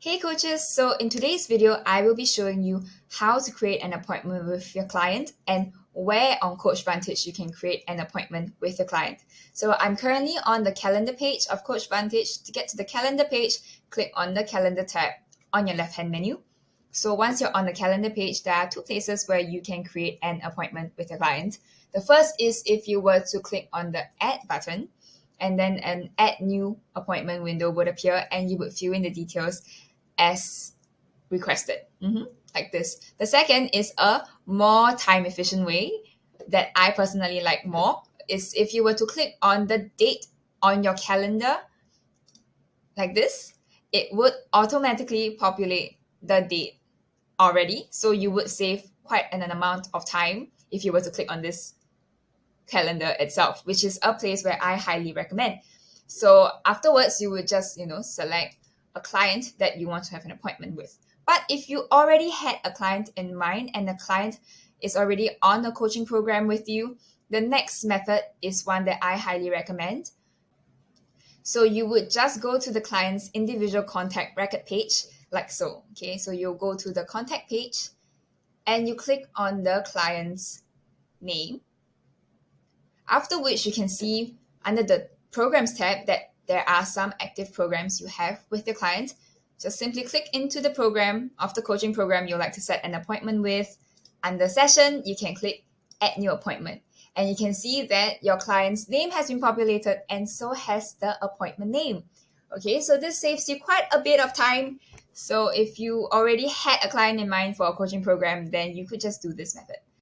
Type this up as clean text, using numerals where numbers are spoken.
Hey coaches, so in today's video, I will be showing you how to create an appointment with your client and where on CoachVantage you can create an appointment with your client. So I'm currently on the calendar page of CoachVantage. To get to the calendar page, click on the calendar tab on your left-hand menu. So once you're on the calendar page, there are two places where you can create an appointment with your client. The first is if you were to click on the add button, and then an add new appointment window would appear and you would fill in the details as requested, like this. The second is a more time efficient way that I personally like more is if you were to click on the date on your calendar like this, it would automatically populate the date already. So you would save quite an amount of time if you were to click on this calendar itself, which is a place where I highly recommend. So afterwards, you would just, select a client that you want to have an appointment with. But if you already had a client in mind and the client is already on a coaching program with you, the next method is one that I highly recommend. So you would just go to the client's individual contact record page, like so. Okay, so you'll go to the contact page and you click on the client's name, after which you can see under the programs tab that there are some active programs you have with your client. Just simply click into the program of the coaching program you'd like to set an appointment with. Under session, you can click add new appointment. And you can see that your client's name has been populated and so has the appointment name. Okay, so this saves you quite a bit of time. So if you already had a client in mind for a coaching program, then you could just do this method.